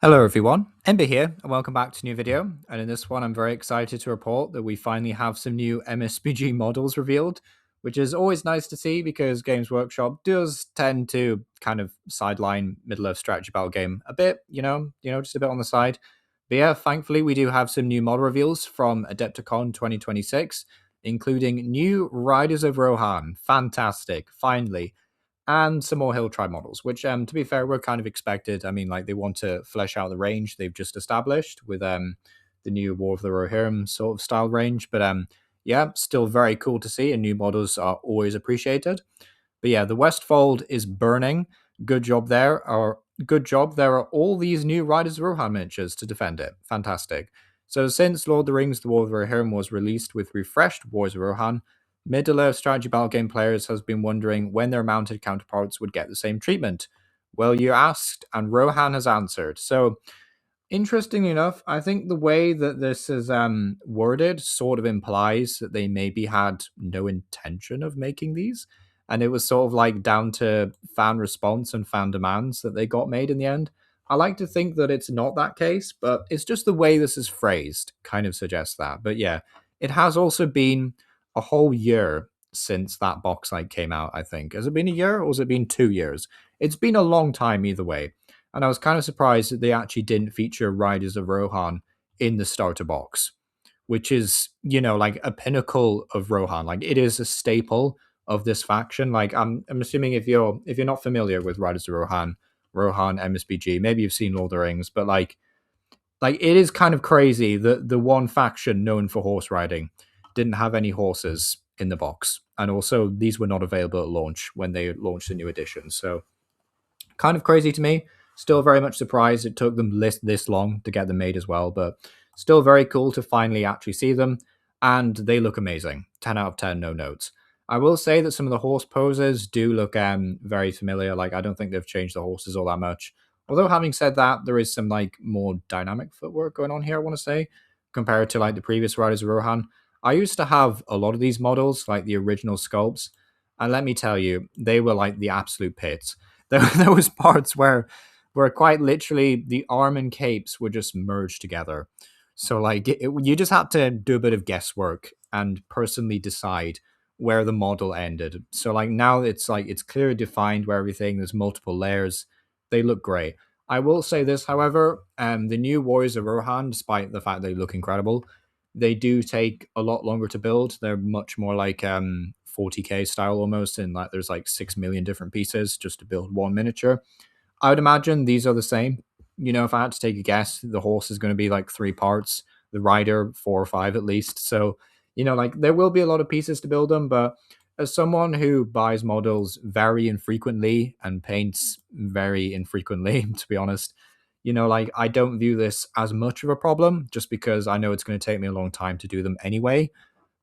Hello everyone, Ember here, and welcome back to a new video. And in this one, I'm very excited to report that we finally have some new MESBG models revealed, which is always nice to see because Games Workshop does tend to kind of sideline Middle-earth strategy battle game a bit, just a bit on the side. But yeah, thankfully we do have some new model reveals from Adepticon 2026, including new Riders of Rohan. Fantastic, finally, and some more Hill Tribe models, which, to be fair, were kind of expected. I mean, like, they want to flesh out the range they've just established with the new War of the Rohirrim sort of style range. But yeah, still very cool to see, and new models are always appreciated. But yeah, the Westfold is burning. Good job there. Or good job. There are all these new Riders of Rohan miniatures to defend it. Fantastic. So since Lord of the Rings: The War of the Rohirrim was released with refreshed Wars of Rohan, Middle-earth strategy battle game players has been wondering when their mounted counterparts would get the same treatment. Well, you asked, and Rohan has answered. So, interestingly enough, I think the way that this is worded sort of implies that they maybe had no intention of making these, and it was sort of like down to fan response and fan demands that they got made in the end. I like to think that it's not that case, but it's just the way this is phrased kind of suggests that. But yeah, it has also been a whole year since that box art came out, I think. Has it been a year or has it been 2 years? It's been a long time either way. And I was kind of surprised that they actually didn't feature Riders of Rohan in the starter box, which is, like a pinnacle of Rohan. Like, it is a staple of this faction. Like, I'm assuming if you're not familiar with Riders of Rohan, Rohan MSBG, maybe you've seen Lord of the Rings, but like it is kind of crazy that the one faction known for horse riding didn't have any horses in the box, and also these were not available at launch when they launched the new edition. So kind of crazy to me. Still very much surprised it took them this long to get them made as well, but still very cool to finally actually see them, and they look amazing. 10 out of 10, no notes. I will say that some of the horse poses do look very familiar. Like, I don't think they've changed the horses all that much. Although, having said that, there is some like more dynamic footwork going on here, I want to say, compared to like the previous Riders of Rohan. I used to have a lot of these models, like the original sculpts, and let me tell you, they were like the absolute pits. There was parts where quite literally the arm and capes were just merged together. So like you just had to do a bit of guesswork and personally decide where the model ended. So like now it's like it's clearly defined where everything. There's multiple layers. They look great. I will say this, however, the new Warriors of Rohan, despite the fact they look incredible, they do take a lot longer to build. They're much more like 40k style almost, and like there's like 6 million different pieces just to build one miniature. I would imagine these are the same. If I had to take a guess, the horse is going to be like 3 parts, the rider 4 or 5 at least. So, like there will be a lot of pieces to build them, but as someone who buys models very infrequently and paints very infrequently, to be honest, like I don't view this as much of a problem just because I know it's going to take me a long time to do them anyway.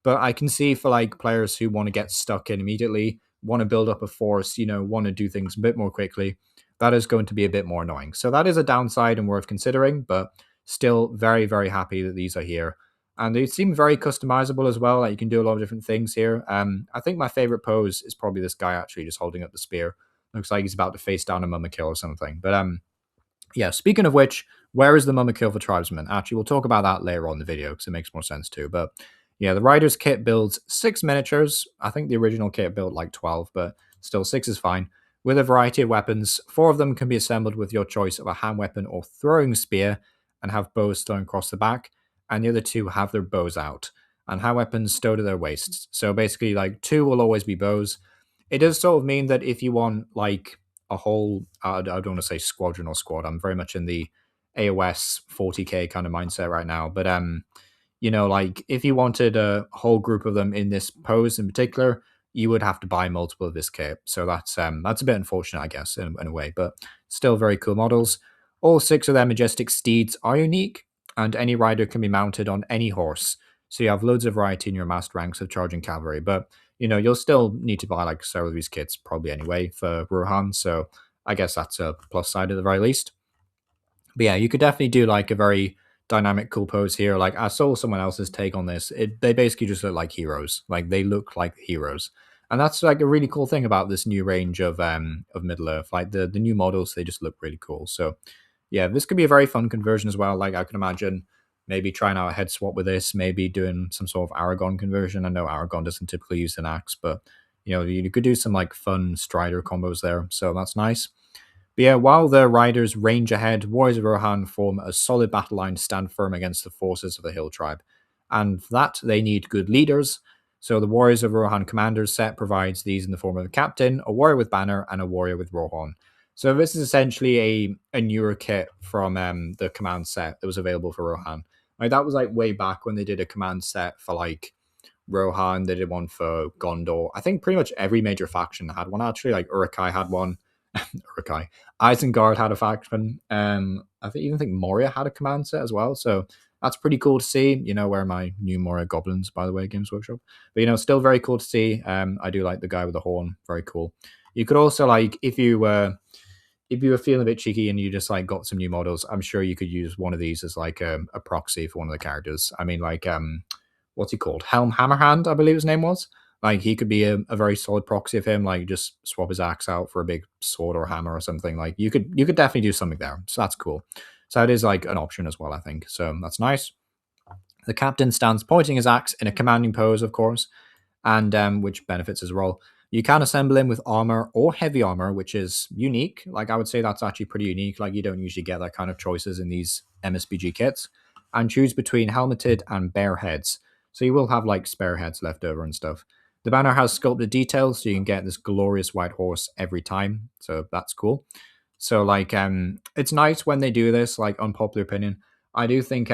But I can see for like players who want to get stuck in immediately, want to build up a force, want to do things a bit more quickly, that is going to be a bit more annoying. So that is a downside and worth considering, but still very, very happy that these are here. And they seem very customizable as well. Like you can do a lot of different things here. I think my favorite pose is probably this guy actually just holding up the spear. Looks like he's about to face down a Mummikill or something. But yeah, speaking of which, where is the Mummikill for Tribesmen? Actually, we'll talk about that later on in the video because it makes more sense too. But yeah, the Rider's kit builds 6 miniatures. I think the original kit built like 12, but still 6 is fine. With a variety of weapons, 4 of them can be assembled with your choice of a hand weapon or throwing spear and have bows thrown across the back, and the other 2 have their bows out and hand weapons stowed at their waists. So basically, like 2 will always be bows. It does sort of mean that if you want like a whole, I don't want to say squadron or squad. I'm very much in the AOS 40k kind of mindset right now, but like if you wanted a whole group of them in this pose in particular, you would have to buy multiple of this kit. So that's a bit unfortunate, I guess, in a way, but still very cool models. All 6 of their majestic steeds are unique, and any rider can be mounted on any horse. So you have loads of variety in your massed ranks of charging cavalry, but you'll still need to buy like several of these kits probably anyway for Rohan. So I guess that's a plus side at the very least. But yeah, you could definitely do like a very dynamic, cool pose here. Like I saw someone else's take on this. They basically just look like heroes. Like they look like heroes, and that's like a really cool thing about this new range of Middle Earth. Like the new models, they just look really cool. So yeah, this could be a very fun conversion as well. Like I can imagine maybe trying out a head swap with this, maybe doing some sort of Aragon conversion. I know Aragon doesn't typically use an axe, but you could do some like fun Strider combos there. So that's nice. But yeah, while the riders range ahead, warriors of Rohan form a solid battle line to stand firm against the forces of the Hill Tribe. And for that, they need good leaders. So the Warriors of Rohan Commanders set provides these in the form of a captain, a warrior with banner, and a warrior with Rohan. So this is essentially a newer kit from the command set that was available for Rohan. Like that was like way back when they did a command set for like Rohan. They did one for Gondor. I think pretty much every major faction had one actually. Like Uruk-hai had one. Uruk-hai. Isengard had a faction. Even think Moria had a command set as well. So that's pretty cool to see. Where my new Moria goblins, by the way, Games Workshop. But still very cool to see. I do like the guy with the horn. Very cool. You could also like if you were feeling a bit cheeky and you just like got some new models, I'm sure you could use one of these as like a proxy for one of the characters. I mean, like what's he called? Helm Hammerhand, I believe his name was. Like he could be a very solid proxy of him. Like just swap his axe out for a big sword or hammer or something. Like you could definitely do something there. So that's cool. So it is like an option as well, I think. So that's nice. The captain stands pointing his axe in a commanding pose, of course, and which benefits his role. You can assemble him with armor or heavy armor, which is unique. Like I would say that's actually pretty unique. Like you don't usually get that kind of choices in these MSBG kits. And choose between helmeted and bare heads. So you will have like spare heads left over and stuff. The banner has sculpted details, so you can get this glorious white horse every time. So that's cool. So like it's nice when they do this, like unpopular opinion. I do think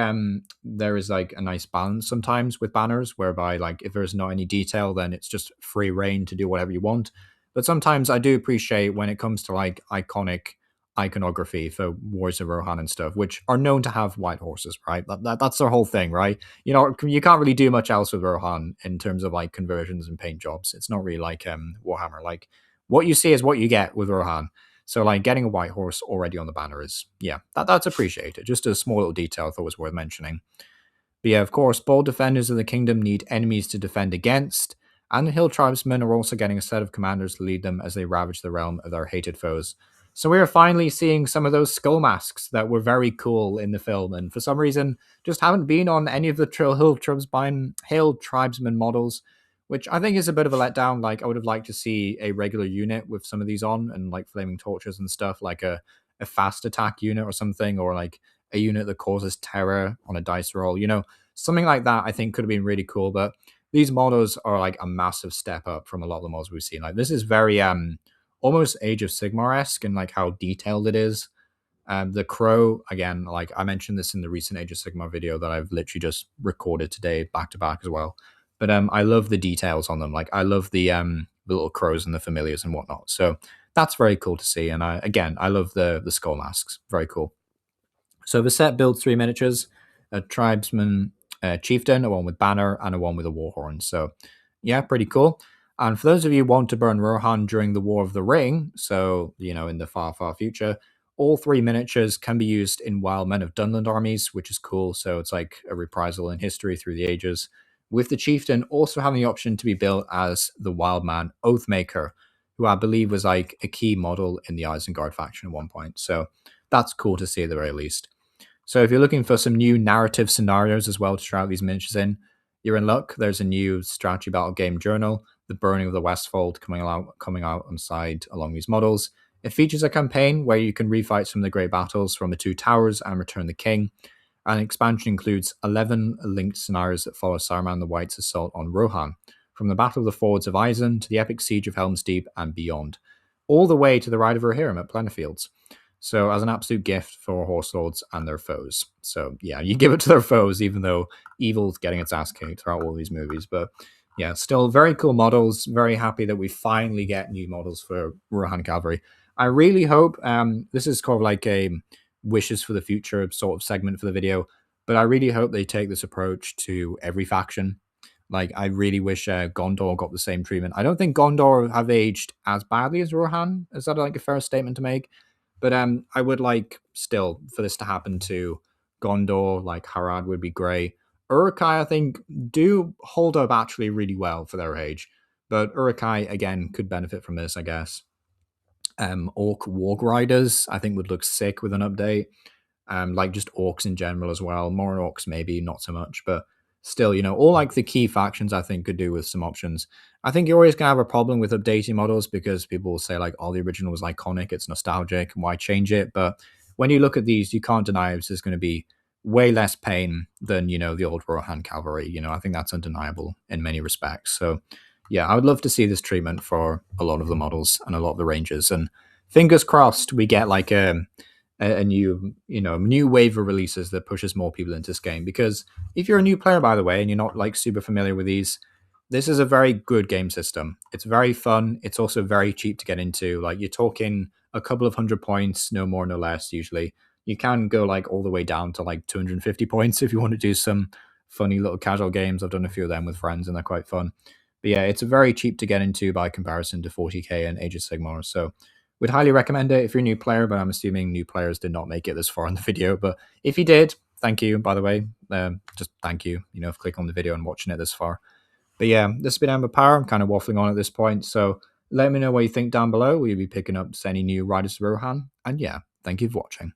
there is like a nice balance sometimes with banners whereby like if there's not any detail then it's just free reign to do whatever you want. But sometimes I do appreciate when it comes to like iconic iconography for Wars of Rohan and stuff, which are known to have white horses, right? That's their whole thing, right? You can't really do much else with Rohan in terms of like conversions and paint jobs. It's not really like Warhammer. Like what you see is what you get with Rohan. So like getting a white horse already on the banner is, yeah, that's appreciated. Just a small little detail I thought was worth mentioning. But yeah, of course, bold defenders of the kingdom need enemies to defend against, and the hill tribesmen are also getting a set of commanders to lead them as they ravage the realm of their hated foes. So we are finally seeing some of those skull masks that were very cool in the film, and for some reason just haven't been on any of the hill tribesmen models, which I think is a bit of a letdown. Like I would have liked to see a regular unit with some of these on and like flaming torches and stuff, like a fast attack unit or something, or like a unit that causes terror on a dice roll. Something like that I think could have been really cool. But these models are like a massive step up from a lot of the models we've seen. Like this is very almost Age of Sigmar-esque in like how detailed it is. The crow, again, like I mentioned this in the recent Age of Sigmar video that I've literally just recorded today back to back as well. But I love the details on them. Like I love the little crows and the familiars and whatnot. So that's very cool to see. And I love the skull masks. Very cool. So the set builds 3 miniatures: a tribesman, a chieftain, a one with banner, and a one with a war horn. So yeah, pretty cool. And for those of you who want to burn Rohan during the War of the Ring, so in the far, far future, all 3 miniatures can be used in Wild Men of Dunland armies, which is cool. So it's like a reprisal in history through the ages, with the chieftain also having the option to be built as the Wild Man Oathmaker, who I believe was like a key model in the Isengard faction at one point. So that's cool to see at the very least. So if you're looking for some new narrative scenarios as well to try out these miniatures in, you're in luck. There's a new strategy battle game journal, The Burning of the Westfold, coming out on side along these models. It features a campaign where you can refight some of the great battles from the Two Towers and Return the King. And expansion includes 11 linked scenarios that follow Saruman the White's assault on Rohan, from the Battle of the Fords of Isen to the epic siege of Helm's Deep and beyond, all the way to the Ride of Rohirrim at Plenfields. So as an absolute gift for horse lords and their foes. So yeah, you give it to their foes, even though evil's getting its ass kicked throughout all these movies. But yeah, still very cool models. Very happy that we finally get new models for Rohan Calvalry. I really hope this is kind of like a wishes for the future sort of segment for the video, but I really hope they take this approach to every faction. Like I really wish Gondor got the same treatment. I don't think Gondor have aged as badly as Rohan. Is that like a fair statement to make? But I would like still for this to happen to Gondor, like Harad would be great. Uruk-hai, I think, do hold up actually really well for their age. But Uruk-hai, again, could benefit from this, I guess. Orc Warg Riders, I think would look sick with an update. Like just orcs in general as well. More orcs, maybe not so much, but still, all like the key factions I think could do with some options. I think you're always gonna have a problem with updating models because people will say like, "Oh, the original was iconic, it's nostalgic, why change it?" But when you look at these, you can't deny there's going to be way less pain than the old Rohan Calvalry. I think that's undeniable in many respects. So yeah, I would love to see this treatment for a lot of the models and a lot of the ranges, and fingers crossed we get like a new new wave of releases that pushes more people into this game. Because if you're a new player, by the way, and you're not like super familiar with these, this is a very good game system. It's very fun. It's also very cheap to get into. Like you're talking a couple of 100 points, no more, no less. Usually, you can go like all the way down to like 250 points if you want to do some funny little casual games. I've done a few of them with friends, and they're quite fun. But yeah, it's very cheap to get into by comparison to 40k and Age of Sigmar. So would highly recommend it if you're a new player, but I'm assuming new players did not make it this far in the video. But if you did, thank you, by the way. Just thank you, for clicking on the video and watching it this far. But yeah, this has been Amber Power. I'm kind of waffling on at this point. So let me know what you think down below. Will you be picking up any new Riders of Rohan? And yeah, thank you for watching.